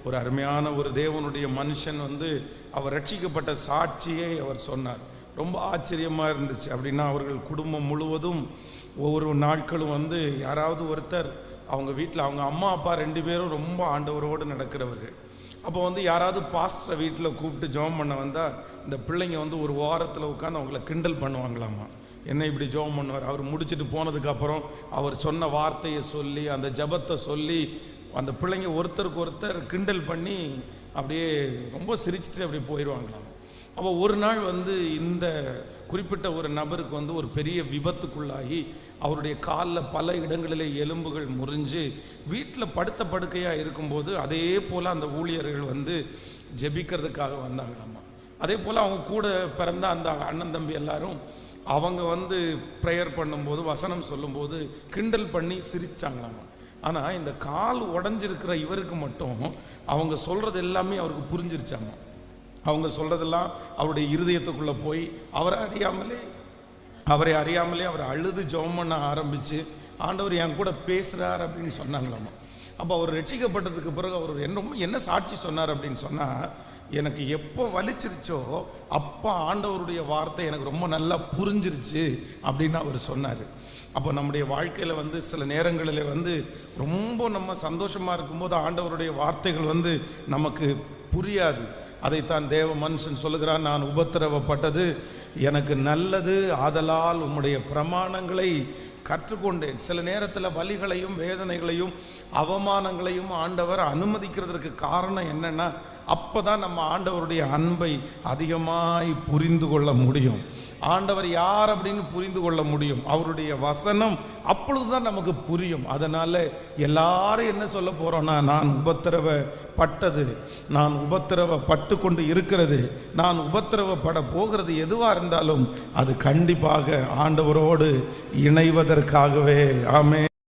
ஒரு அருமையான ஒரு தேவனுடைய மனுஷன் அவர் ரட்சிக்கப்பட்ட சாட்சியை அவர் சொன்னார். ரொம்ப ஆச்சரியமாக இருந்துச்சு. அப்படின்னா அவர்கள் குடும்பம் முழுவதும் ஒவ்வொரு நாட்களும் யாராவது ஒருத்தர் அவங்க வீட்டில் அவங்க அம்மா அப்பா 2 பேரும் ரொம்ப ஆண்டவரோடு நடக்கிறவர்கள். அப்போ யாராவது பாஸ்டரை வீட்டில் கூப்பிட்டு ஜெபம் பண்ண வந்தால் இந்த பிள்ளைங்க ஒரு வாரத்தில் உட்காந்து அவங்கள கிண்டல் பண்ணுவாங்களாமா. என்ன இப்படி ஜெபம் பண்ணுவார்? அவர் முடிச்சுட்டு போனதுக்கப்புறம் அவர் சொன்ன வார்த்தையை சொல்லி அந்த ஜெபத்தை சொல்லி அந்த பிள்ளைங்க ஒருத்தருக்கு ஒருத்தர் கிண்டல் பண்ணி அப்படியே ரொம்ப சிரிச்சுட்டு அப்படியே போயிடுவாங்களாம். அப்போ ஒரு நாள் இந்த குறிப்பிட்ட ஒரு நபருக்கு ஒரு பெரிய விபத்துக்குள்ளாகி அவருடைய காலில் பல இடங்களிலே எலும்புகள் முறிஞ்சு வீட்டில் படுத்த படுக்கையாக இருக்கும்போது அதே போல் அந்த ஊழியர்கள் ஜெபிக்கிறதுக்காக வந்தாங்களாமா. அதே போல் அவங்க கூட பிறந்த அந்த அண்ணன் தம்பி எல்லாரும் அவங்க ப்ரேயர் பண்ணும்போது வசனம் சொல்லும்போது கிண்டல் பண்ணி சிரிச்சாங்களாமா. ஆனால் இந்த கால் உடஞ்சிருக்கிற இவருக்கு மட்டும் அவங்க சொல்கிறது எல்லாமே அவருக்கு புரிஞ்சிருச்சாங்க. அவங்க சொல்கிறதெல்லாம் அவருடைய இருதயத்துக்குள்ளே போய் அவரை அறியாமலே அவர் அழுது ஜெபம் பண்ண ஆரம்பித்து ஆண்டவர் என் கூட பேசுகிறார் அப்படின்னு சொன்னாங்களாமா. அப்போ அவர் ரட்சிக்கப்பட்டதுக்கு பிறகு அவர் என்ன சாட்சி சொன்னார் அப்படின்னு சொன்னால், எனக்கு எப்போ வலிச்சிருச்சோ அப்போ ஆண்டவருடைய வார்த்தை எனக்கு ரொம்ப நல்லா புரிஞ்சிருச்சு அப்படின்னு அவர் சொன்னார். அப்போ நம்முடைய வாழ்க்கையில் சில நேரங்களில் ரொம்ப நம்ம சந்தோஷமாக இருக்கும்போது ஆண்டவருடைய வார்த்தைகள் நமக்கு புரியாது. அதைத்தான் தேவ மனுஷன் சொல்லுகிறான், நான் உபத்திரவப்பட்டது எனக்கு நல்லது, ஆதலால் உம்முடைய பிரமாணங்களை கற்றுக்கொண்டேன். சில நேரத்தில் வலிகளையும் வேதனைகளையும் அவமானங்களையும் ஆண்டவர் அனுமதிக்கிறதுக்கு காரணம் என்னன்னா, அப்போ தான் நம்ம ஆண்டவருடைய அன்பை அதிகமாய் புரிந்து கொள்ள முடியும். ஆண்டவர் யார் அப்படின்னு புரிந்து கொள்ள முடியும். அவருடைய வசனம் அப்பொழுது தான் நமக்கு புரியும். அதனால் எல்லாரும் என்ன சொல்ல போகிறோன்னா, நான் உபத்திரவப்பட்டு கொண்டு இருக்கிறது, நான் உபத்திரவப்பட போகிறது எதுவாக இருந்தாலும் அது கண்டிப்பாக ஆண்டவரோடு இணைவதற்காகவே. ஆமென்.